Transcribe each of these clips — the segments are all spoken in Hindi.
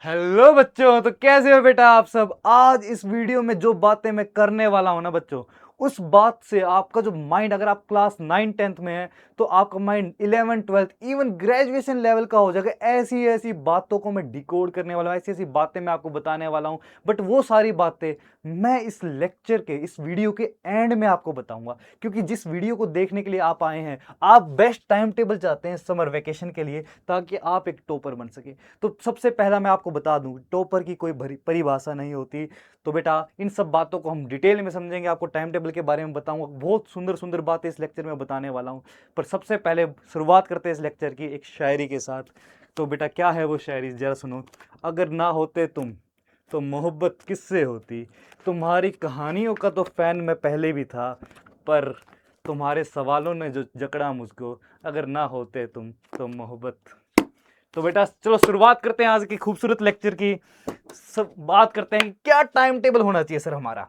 हेलो बच्चों, तो कैसे हो बेटा आप सब। आज इस वीडियो में जो बातें मैं करने वाला हूं ना बच्चों, उस बात से आपका जो माइंड, अगर आप क्लास 9 10th में है तो आपका mind 11 12th even graduation level का हो जाएगा। ऐसी ऐसी बातों को मैं डिकोड करने वाला हूं, ऐसी ऐसी बातें मैं आपको बताने वाला हूं। बट वो सारी बातें मैं इस लेक्चर के, इस वीडियो के एंड में आपको बताऊंगा, क्योंकि जिस वीडियो को देखने के लिए आप आए हैं, आप बेस्ट टाइम टेबल चाहते हैं समर वेकेशन के लिए, ताकि आप एक टॉपर बन सके। तो सबसे पहला मैं आपको बता दूं, टॉपर की कोई परिभाषा नहीं होती। तो बेटा इन सब बातों को हम डिटेल में समझेंगे, आपको टाइम टेबल के बारे में बताऊंगा, बहुत सुंदर सुंदर बातें इस लेक्चर में बताने वाला हूं। पर सबसे पहले शुरुआत करते हैं इस लेक्चर की एक शायरी के साथ। तो बेटा क्या है वो शायरी, जरा सुनो। अगर ना होते तुम तो मोहब्बत किससे होती। तुम्हारी कहानियों का तो फैन मैं पहले भी था, पर तुम्हारे सवालों ने जो जकड़ा मुझको। अगर ना होते तुम तो मोहब्बत। तो बेटा चलो शुरुआत करते हैं आज की खूबसूरत लेक्चर की। सब बात करते हैं कि क्या टाइम टेबल होना चाहिए सर हमारा।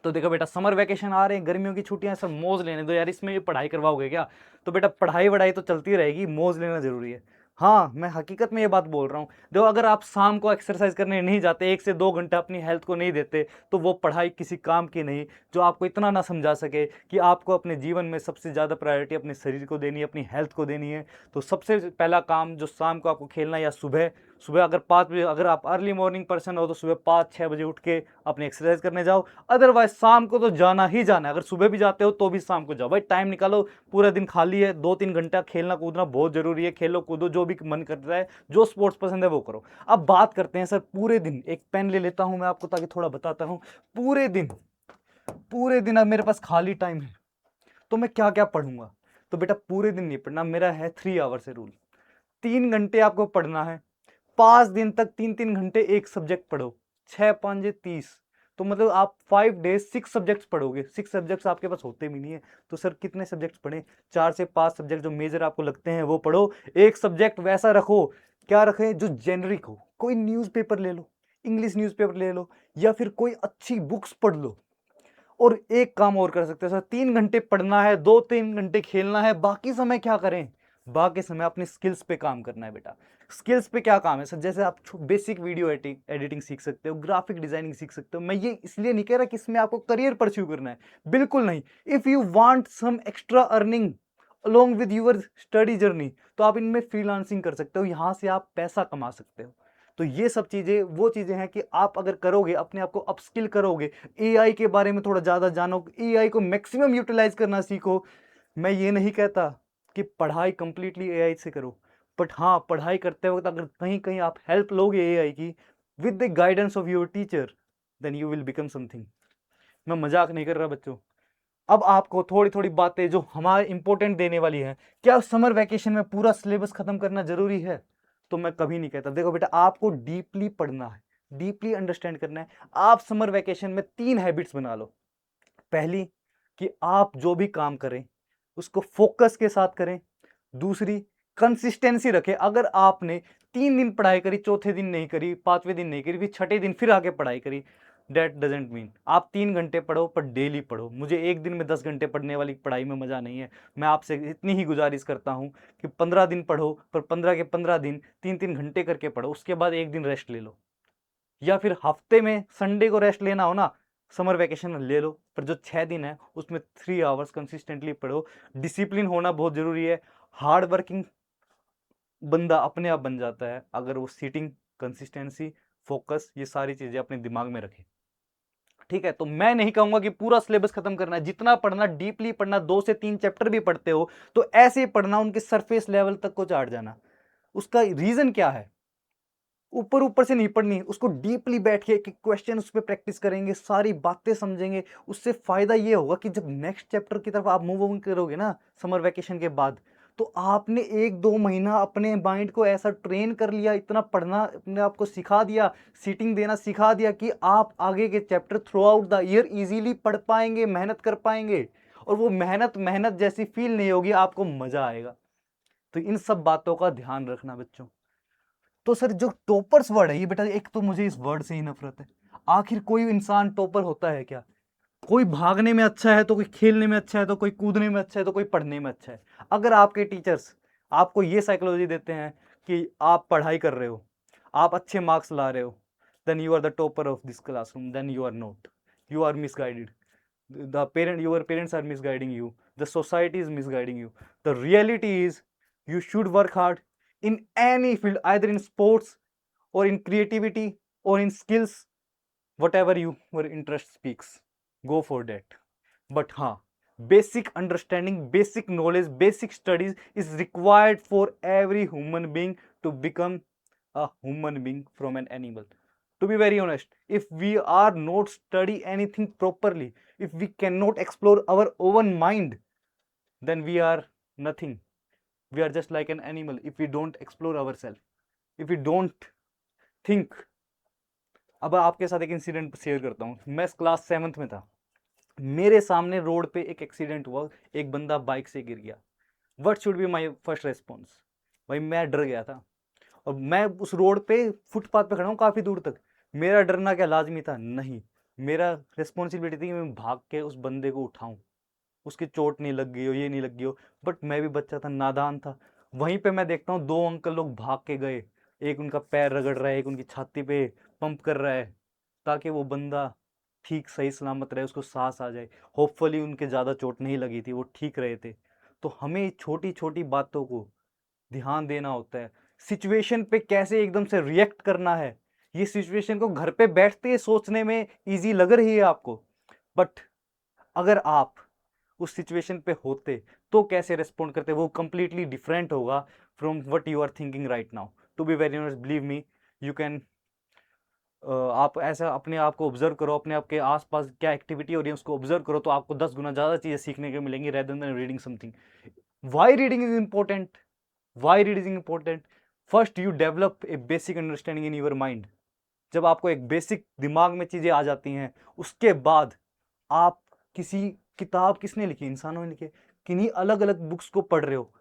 तो देखो बेटा, समर वेकेशन आ रहे हैं, गर्मियों की छुट्टियां, सर मौज लेने दो यार। इसमें भी पढ़ाई करवाओगे क्या? तो बेटा पढ़ाई वढ़ाई तो चलती रहेगी, मौज लेना जरूरी है। हाँ, मैं हकीकत में ये बात बोल रहा हूँ। देखो, अगर आप शाम को एक्सरसाइज करने नहीं जाते, 1 से 2 घंटा अपनी हेल्थ को नहीं देते, तो वो पढ़ाई किसी काम की नहीं, जो आपको इतना ना समझा सके कि आपको अपने जीवन में सबसे ज़्यादा प्रायोरिटी अपने शरीर को देनी है, अपनी हेल्थ को देनी है। तो सबसे पहला काम जो शाम को आपको खेलना, या सुबह सुबह अगर 5 बजे, अगर आप अर्ली मॉर्निंग पर्सन हो तो सुबह 5 6 बजे उठ के अपनी एक्सरसाइज करने जाओ। अदरवाइज शाम को तो जाना ही जाना है। अगर सुबह भी जाते हो तो भी शाम को जाओ। भाई टाइम निकालो, पूरा दिन खाली है, 2 3 घंटा खेलना कूदना बहुत जरूरी है। खेलो कूदो, जो भी मन कर रहा है, जो स्पोर्ट्स पसंद है वो करो। अब बात करते हैं सर पूरे दिन। एक पेन ले लेता हूं मैं आपको ताकि थोड़ा बताता हूं। पूरे दिन, पूरे दिन अब मेरे पास खाली टाइम है तो मैं क्या क्या पढ़ूंगा। तो बेटा पूरे दिन नहीं पढ़ना, मेरा है 3 आवर से रूल। 3 घंटे आपको पढ़ना है। 5 दिन तक 3 3 घंटे एक सब्जेक्ट पढ़ो। 6 5 30, तो मतलब आप 5 डेज 6 सब्जेक्ट्स पढ़ोगे। 6 सब्जेक्ट्स आपके पास होते भी नहीं है, तो सर कितने सब्जेक्ट्स पढ़े? 4 से 5 सब्जेक्ट जो मेजर आपको लगते हैं वो पढ़ो। एक सब्जेक्ट वैसा रखो, क्या रखें, जो जेनरिक हो। कोई न्यूज़पेपर ले लो, इंग्लिश न्यूज़पेपर ले लो, या फिर कोई अच्छी बुक्स पढ़ लो। और एक काम और कर सकते हो सर, 3 घंटे पढ़ना है, 2 3 घंटे खेलना है। बाकी समय क्या करें? बाकी समय अपनी स्किल्स पे काम करना है बेटा। स्किल्स पे क्या काम है सर? जैसे आप बेसिक वीडियो एडिटिंग सीख सकते हो, ग्राफिक डिजाइनिंग सीख सकते हो। मैं ये इसलिए नहीं कह रहा कि इसमें आपको करियर परस्यू करना है, बिल्कुल नहीं। If you want some extra earning along with your study journey, तो आप इनमें फ्रीलांसिंग कर सकते हो, यहां से आप पैसा कमा सकते हो। तो ये सब चीजें वो चीजें हैं कि आप अगर करोगे, अपने आप को अपस्किल करोगे, एआई के बारे में थोड़ा ज्यादा जानो, एआई को मैक्सिमम यूटिलाइज करना सीखो। मैं ये नहीं कहता कि पढ़ाई कंप्लीटली एआई से करो, बट हाँ, पढ़ाई करते वक्त अगर कहीं कहीं आप हेल्प लोगे एआई की, with the guidance of your teacher, then you will become something. मैं मजाक नहीं कर रहा बच्चों। अब आपको थोड़ी थोड़ी बातें जो हमारे इंपॉर्टेंट देने वाली है। क्या समर वैकेशन में पूरा सिलेबस खत्म करना जरूरी है? तो मैं कभी नहीं कहता। देखो बेटा, आपको डीपली पढ़ना है, डीपली अंडरस्टैंड करना है। आप समर वैकेशन में 3 हैबिट्स बना लो। पहली, कि आप जो भी काम करें उसको फोकस के साथ करें। दूसरी, कंसिस्टेंसी रखें। अगर आपने 3 दिन पढ़ाई करी, चौथे दिन नहीं करी, 5वें दिन नहीं करी, फिर छठे दिन फिर आगे पढ़ाई करी, डेट डजेंट मीन आप 3 घंटे पढ़ो, पर डेली पढ़ो। मुझे एक दिन में 10 घंटे पढ़ने वाली पढ़ाई में मजा नहीं है। मैं आपसे इतनी ही गुजारिश करता हूं कि 15 दिन पढ़ो, पर 15 के 15 दिन 3 3 घंटे करके पढ़ो। उसके बाद एक दिन रेस्ट ले लो, या फिर हफ्ते में संडे को रेस्ट लेना हो ना, समर वेकेशन में ले लो, पर जो 6 दिन है उसमें 3 आवर्स कंसिस्टेंटली पढ़ो। डिसिप्लिन होना बहुत जरूरी है। हार्ड वर्किंग बंदा अपने आप बन जाता है अगर वो सीटिंग, कंसिस्टेंसी, फोकस, ये सारी चीजें अपने दिमाग में रखे। ठीक है, तो मैं नहीं कहूंगा कि पूरा सिलेबस खत्म करना है। जितना पढ़ना, डीपली पढ़ना, 2 से 3 चैप्टर भी पढ़ते हो तो ऐसे ही पढ़ना, उनके सरफेस लेवल तक को चाट जाना। उसका रीजन क्या है? ऊपर ऊपर से नहीं पढ़नी, उसको डीपली बैठ के क्वेश्चन उस पर प्रैक्टिस करेंगे, सारी बातें समझेंगे। उससे फायदा ये होगा कि जब नेक्स्ट चैप्टर की तरफ आप मूव ऑन करोगे ना समर वेकेशन के बाद, तो आपने 1 2 महीना अपने माइंड को ऐसा ट्रेन कर लिया, इतना पढ़ना अपने आप को सिखा दिया, सीटिंग देना सिखा दिया, कि आप आगे के chapter through out the year easily पढ़ पाएंगे, मेहनत कर पाएंगे। और वो मेहनत मेहनत जैसी फील नहीं होगी, आपको मजा आएगा। तो इन सब बातों का ध्यान रखना बच्चों। तो सर जो टॉपर्स वर्ड है ये बेटा, एक तो मुझे इस वर्ड से ही नफरत है। आखिर कोई इंसान टॉपर होता है क्या? कोई भागने में अच्छा है तो कोई खेलने में अच्छा है, तो कोई कूदने में अच्छा है, तो कोई पढ़ने में अच्छा है। अगर आपके टीचर्स आपको ये साइकोलॉजी देते हैं कि आप पढ़ाई कर रहे हो, आप अच्छे मार्क्स ला रहे हो, then you are the topper of this classroom, then you are not, you are misguided, your parents are misguiding you, the society is misguiding you. The reality is you should work hard in any field, either in sports or in creativity or in skills, whatever your interest speaks, go for that. But basic understanding, basic knowledge, basic studies is required for every human being to become a human being from an animal. To be very honest, if we are not study anything properly, if we cannot explore our own mind, then we are nothing. We are just like an animal if we don't explore ourselves, if we don't think. अब आपके साथ एक इंसिडेंट शेयर करता हूँ। मैं क्लास 7th में था, मेरे सामने रोड पे एक एक्सीडेंट हुआ, एक बंदा बाइक से गिर गया। What should be my first response? भाई मैं डर गया था, और मैं उस रोड पे फुटपाथ पे खड़ा हूँ काफ़ी दूर तक। मेरा डरना क्या लाजमी था? नहीं, मेरा रिस्पॉन्सिबिलिटी थी कि मैं भाग के उस बंदे को उठाऊं, उसकी चोट नहीं लग गई हो, ये नहीं लग गई हो। बट मैं भी बच्चा था, नादान था। वहीं पे मैं देखता हूँ 2 अंकल लोग भाग के गए, एक उनका पैर रगड़ रहा है, एक उनकी छाती पे पंप कर रहा है, ताकि वो बंदा ठीक सही सलामत रहे, उसको सांस आ जाए। होपफुली उनके ज़्यादा चोट नहीं लगी थी, वो ठीक रहे थे। तो हमें छोटी छोटी बातों को ध्यान देना होता है, सिचुएशन पे कैसे एकदम से रिएक्ट करना है। ये सिचुएशन को घर पे बैठते सोचने में इजी लग रही है आपको, बट अगर आप उस सिचुएशन पे होते तो कैसे रेस्पॉन्ड करते, वो कंप्लीटली डिफरेंट होगा from what you are thinking right now. To be very honest, believe me, you can आप ऐसा अपने आप को ऑब्जर्व करो, अपने आप के आसपास क्या एक्टिविटी हो रही है उसको ऑब्जर्व करो, तो आपको 10 गुना ज़्यादा चीज़ें सीखने को मिलेंगी rather than reading something. Y reading is important? Y reading is important? First you develop a basic understanding in your mind. जब आपको एक बेसिक दिमाग में चीज़ें आ जाती हैं, उसके बाद आप किसी किताब किसने लिखी? इंसानों ने लिखी, किन्हीं अलग अलग बुक्स को पढ़ रहे हो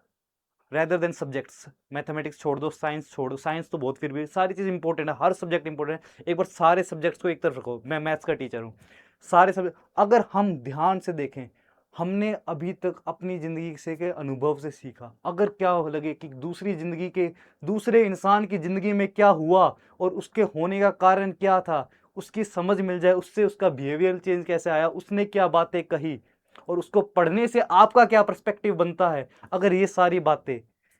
रेदर देन सब्जेक्ट्स। मैथमेटिक्स छोड़ दो, साइंस छोड़ दो, साइंस तो बहुत, फिर भी सारी चीज़ इंपॉर्टेंट है, हर सब्जेक्ट इंपॉर्टेंट है। एक बार सारे सब्जेक्ट्स को एक तरफ रखो, मैं मैथ्स का टीचर हूँ, सारे सब्जेक्ट अगर हम ध्यान से देखें, हमने अभी तक अपनी ज़िंदगी से के अनुभव से सीखा। अगर क्या लगे कि दूसरी ज़िंदगी के दूसरे इंसान की ज़िंदगी में क्या हुआ और उसके होने का कारण क्या था, उसकी समझ मिल जाए, उससे उसका बिहेवियर चेंज कैसे आया, उसने क्या बातें कही, और उसको पढ़ने से आपका क्या पर्सपेक्टिव बनता है, अगर ये सारी बातें,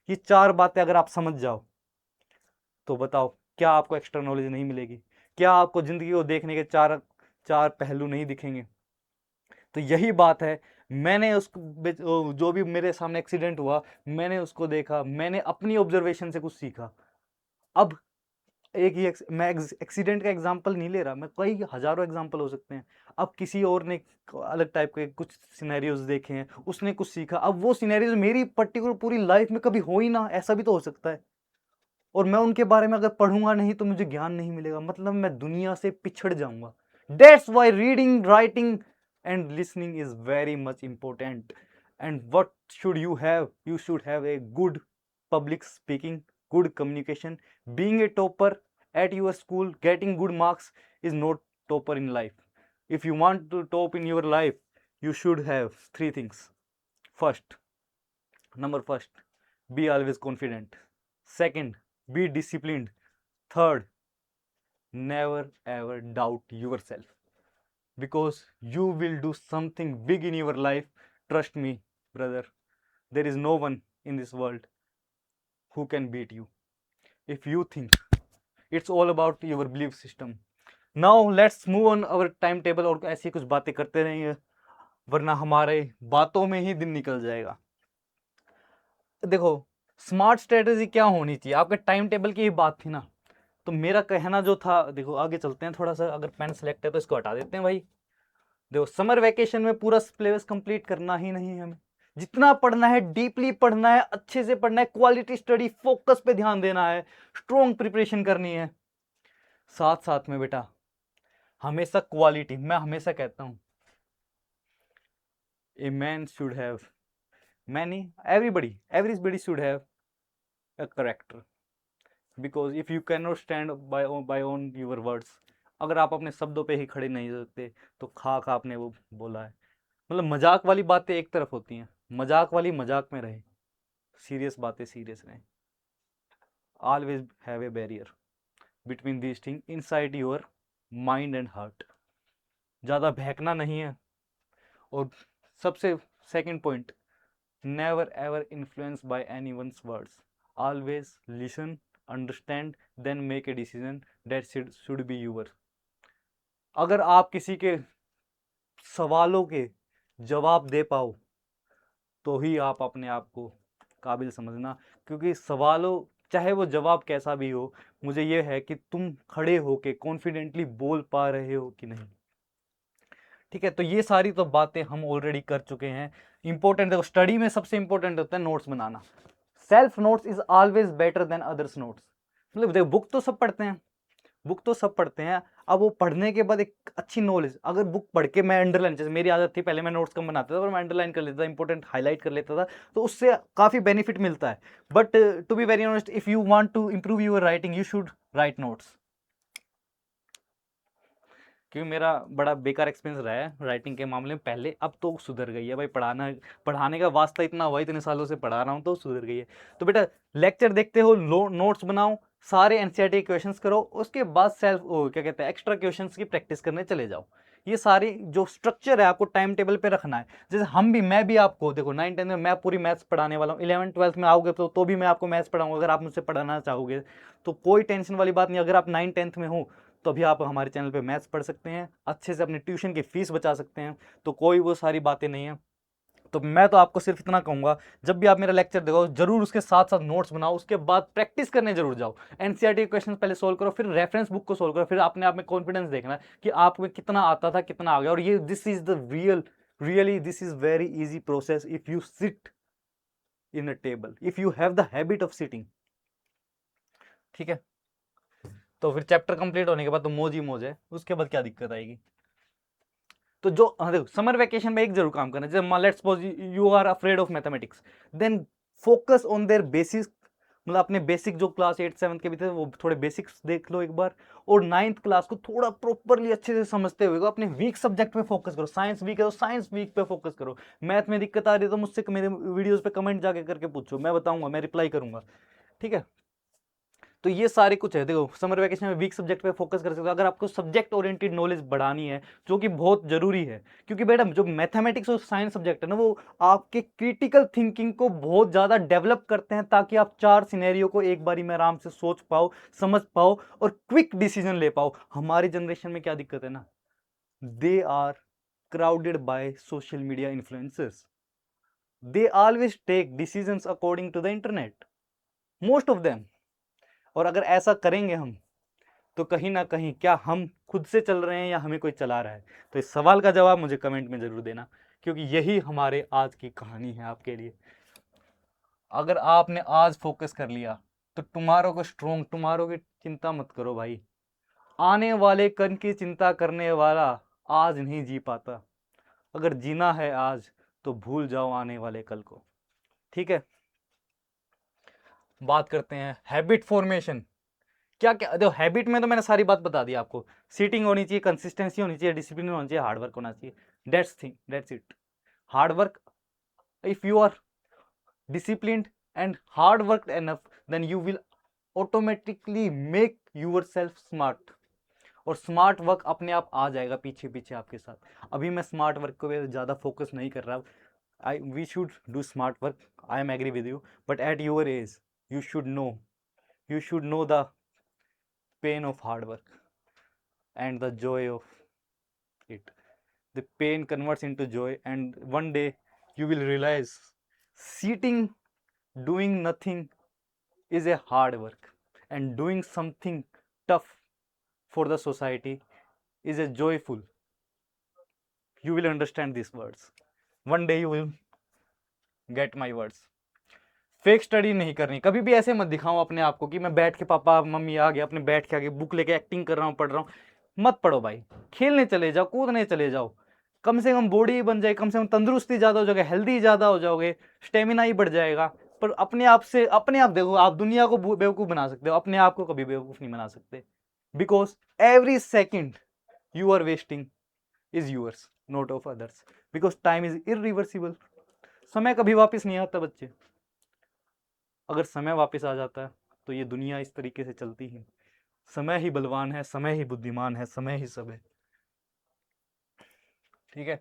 ये 4 बातें अगर आप समझ जाओ, तो बताओ क्या आपको एक्स्ट्रा नॉलेज नहीं मिलेगी? क्या आपको ज़िंदगी को देखने के चार चार पहलू नहीं दिखेंगे? तो यही बात है। मैंने उसको जो भी मेरे सामने एक्सीडेंट हुआ, मैंने उसको देखा, मैंने अपनी ऑब्जर्वेशन से कुछ सीखा। अब एक ही मैं एक्सीडेंट का एग्जांपल नहीं ले रहा, मैं कई हजारों एग्जांपल हो सकते हैं। अब किसी और ने अलग टाइप के कुछ सिनेरियोज देखे हैं, उसने कुछ सीखा, अब वो सिनेरियोज मेरी पर्टिकुलर पूरी लाइफ में कभी हो ही ना, ऐसा भी तो हो सकता है। और मैं उनके बारे में अगर पढ़ूंगा नहीं तो मुझे ज्ञान नहीं मिलेगा, मतलब मैं दुनिया से पिछड़ जाऊंगा। That's why reading, writing and listening is very much important. And what should you have? You should have a good public speaking, good communication. Being a topper at your school, getting good marks is not topper in life. If you want to top in your life, you should have 3 things. First, number first, be always confident. Second, be disciplined. Third, never ever doubt yourself, because you will do something big in your life. Trust me, brother, there is no one in this world who can beat you if you think. It's all about your belief system. Now let's move on our timetable, और ऐसी कुछ बातें करते रहेंगे, वरना हमारे बातों में ही दिन निकल जाएगा। देखो, स्मार्ट स्ट्रेटेजी क्या होनी चाहिए, आपके टाइम टेबल की ही बात थी ना, तो मेरा कहना जो था, देखो आगे चलते हैं थोड़ा सा। अगर पेन सेलेक्ट है तो इसको हटा देते हैं भाई। देखो, समर वेकेशन में पूरा सिलेबस कंप्लीट करना ही नहीं है हमें, जितना पढ़ना है डीपली पढ़ना है, अच्छे से पढ़ना है, क्वालिटी स्टडी, फोकस पे ध्यान देना है, स्ट्रॉन्ग प्रिपरेशन करनी है। साथ साथ में बेटा हमेशा क्वालिटी, मैं हमेशा कहता हूं, a man should have, many, everybody should have a character, because if you cannot stand by on your words, अगर आप अपने शब्दों पे ही खड़े नहीं सकते तो खाक आपने वो बोला है। मतलब मजाक वाली बातें एक तरफ होती हैं, मजाक वाली मजाक में रहे, सीरियस बातें सीरियस रहे। Always have a barrier. Between these thing inside your mind and heart. ज़्यादा बहकना नहीं है। और सबसे second point, never ever influence by anyone's words, always listen, understand, then make a decision that should be your. अगर आप किसी के सवालों के जवाब दे पाओ तो ही आप अपने आप को काबिल समझना, क्योंकि सवालों चाहे वो जवाब कैसा भी हो, मुझे ये है कि तुम खड़े होके कॉन्फिडेंटली बोल पा रहे हो कि नहीं। ठीक है, तो ये सारी तो बातें हम ऑलरेडी कर चुके हैं। इंपॉर्टेंट देखो, स्टडी में सबसे इंपॉर्टेंट होता है notes banana. Self notes is always better than others notes. मतलब देखो, बुक तो सब पढ़ते हैं, बुक तो सब पढ़ते हैं। अब वो पढ़ने के बाद एक अच्छी नॉलेज, अगर बुक पढ़ के मैं अंडरलाइन, जैसे मेरी आदत थी पहले मैं नोट्स कम बनाता था पर मैं अंडरलाइन कर लेता था, इंपॉर्टेंट हाईलाइट कर लेता था, तो उससे काफी बेनिफिट मिलता है। But to be very honest, if you want to improve your writing you should write notes. क्योंकि मेरा बड़ा बेकार एक्सपीरियंस रहा है राइटिंग के मामले में पहले, अब तो सुधर गई है भाई। पढ़ाने का वास्ता इतना हुआ, इतने सालों से पढ़ा रहा हूँ तो सुधर गई है। तो बेटा लेक्चर देखते हो, नोट्स बनाओ, सारे एनसीईआरटी क्वेश्चंस करो, उसके बाद सेल्फ क्या कहते हैं एक्स्ट्रा क्वेश्चंस की प्रैक्टिस करने चले जाओ। ये सारी जो स्ट्रक्चर है आपको टाइम टेबल पे रखना है। जैसे मैं भी आपको देखो 9th-10th में मैं पूरी मैथ्स पढ़ाने वाला हूँ, 11th-12th में आओगे तो भी मैं आपको मैथ्स पढ़ाऊंगा अगर आप मुझसे पढ़ाना चाहोगे तो कोई टेंशन वाली बात नहीं। अगर आप 9th-10th में हो तो अभी आप हमारे चैनल पे मैथ्स पढ़ सकते हैं, अच्छे से अपनी ट्यूशन की फीस बचा सकते हैं, तो कोई वो सारी बातें नहीं है। तो मैं तो आपको सिर्फ इतना कहूंगा, जब भी आप मेरा लेक्चर देखो जरूर उसके साथ साथ नोट्स बनाओ, उसके बाद प्रैक्टिस करने जरूर जाओ। एनसीईआरटी क्वेश्चन पहले सोल्व करो, फिर रेफरेंस बुक को सोल्व करो, फिर अपने आप में कॉन्फिडेंस देखना कि आप में कितना आता था, कितना आ गया। और ये this is the really this is very easy process if you sit in a table, if you have the habit of sitting. ठीक है, तो फिर चैप्टर कंप्लीट होने के बाद तो मौज ही मौज है, उसके बाद क्या दिक्कत आएगी। तो जो देखो समर वेकेशन में एक जरूर काम करना, जैसे let's suppose you are afraid of mathematics, then focus on their basics. मतलब अपने बेसिक जो क्लास 8-7 के भी थे वो थोड़े बेसिक्स देख लो एक बार, और 9th क्लास को थोड़ा प्रॉपरली अच्छे से समझते हुए अपने वीक सब्जेक्ट पे फोकस करो। साइंस वीक है तो साइंस वीक पे फोकस करो। मैथ में दिक्कत आ रही है तो मुझसे मेरे वीडियोस पे कमेंट जाके करके पूछो, मैं बताऊंगा, मैं रिप्लाई करूंगा। ठीक है, तो ये सारे कुछ है। देखो समर वेकेशन में वीक सब्जेक्ट पे फोकस कर सकते हो अगर आपको सब्जेक्ट ओरिएंटेड नॉलेज बढ़ानी है, जो कि बहुत जरूरी है। क्योंकि मैडम जो मैथमेटिक्स और साइंस सब्जेक्ट है ना, वो आपके क्रिटिकल थिंकिंग को बहुत ज्यादा डेवलप करते हैं, ताकि आप 4 सिनेरियो को एक बारी में आराम से सोच पाओ, समझ पाओ और क्विक डिसीजन ले पाओ। हमारी जनरेशन में क्या दिक्कत है ना, they are crowded by social media influencers, they always take decisions according to the internet, most of them. और अगर ऐसा करेंगे हम तो कहीं ना कहीं क्या हम खुद से चल रहे हैं या हमें कोई चला रहा है? तो इस सवाल का जवाब मुझे कमेंट में जरूर देना, क्योंकि यही हमारे आज की कहानी है आपके लिए। अगर आपने आज फोकस कर लिया तो टुमारो को स्ट्रोंग, टुमारो की चिंता मत करो भाई। आने वाले कल की चिंता करने वाला आज नहीं जी पाता। अगर जीना है आज तो भूल जाओ आने वाले कल को। ठीक है, बात करते हैं हैबिट फॉर्मेशन। क्या क्या देखो, हैबिट में तो मैंने सारी बात बता दी आपको। सीटिंग होनी चाहिए, कंसिस्टेंसी होनी चाहिए, डिसिप्लिन होना चाहिए, हार्डवर्क होना चाहिए। That's it. Hard work, if you are disciplined and hard worked enough, then you will automatically make yourself smart। और स्मार्ट वर्क अपने आप आ जाएगा पीछे पीछे आपके साथ। अभी मैं स्मार्ट वर्क को ज़्यादा फोकस नहीं कर रहा। We should do smart work, I am agree with you, but at your age you should know the pain of hard work and the joy of it. The pain converts into joy, and one day you will realize sitting, doing nothing is a hard work, and doing something tough for the society is a joyful. You will understand these words. One day you will get my words. Fake study नहीं करनी, कभी भी ऐसे मत दिखाओ अपने आप को कि मैं बैठ के पापा मम्मी आ गया अपने बैठ के आगे बुक लेके एक्टिंग कर रहा हूँ, पढ़ रहा हूँ। मत पढ़ो भाई, खेलने चले जाओ, कूदने चले जाओ। कम से कम बॉडी बन जाए, कम से कम तंदुरुस्ती ज्यादा हो जाएगी, हेल्दी ज्यादा हो जाओगे, स्टेमिना ही बढ़ जाएगा। पर अपने आप देखो, आप दुनिया को बेवकूफ बना सकते हो, अपने आप को कभी बेवकूफ नहीं बना सकते। Because every second you are wasting is yours, not of others. Because time is irreversible. समय कभी वापस नहीं आता बच्चे। अगर समय वापस आ जाता है तो ये दुनिया इस तरीके से चलती है, समय ही बलवान है, समय ही बुद्धिमान है, समय ही सब है। ठीक है,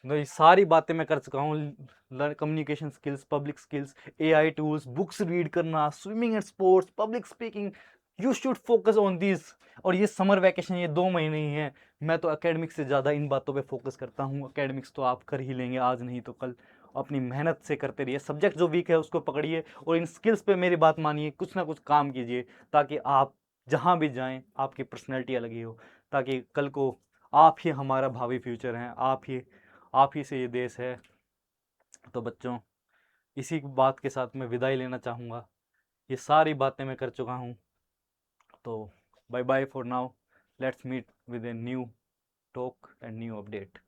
तो ये सारी बातें मैं कर चुका हूँ। Communication skills, public skills, AI tools, books read करना, swimming and sports, public speaking, you should focus on this. और ये समर वैकेशन, ये 2 महीने ही है, मैं तो एकेडमिक्स से ज़्यादा इन बातों पे फोकस करता हूँ। एकेडमिक्स तो आप कर ही लेंगे, आज नहीं तो कल। अपनी मेहनत से करते रहिए, सब्जेक्ट जो वीक है उसको पकड़िए, और इन स्किल्स पे मेरी बात मानिए, कुछ ना कुछ काम कीजिए, ताकि आप जहाँ भी जाएं आपकी पर्सनैलिटी अलग ही हो, ताकि कल को आप ही हमारा भावी फ्यूचर हैं, आप ही से ये देश है। तो बच्चों, इसी बात के साथ मैं विदाई लेना चाहूँगा। ये सारी बातें मैं कर चुका हूँ, तो bye bye for now. Let's meet with a new talk and new update.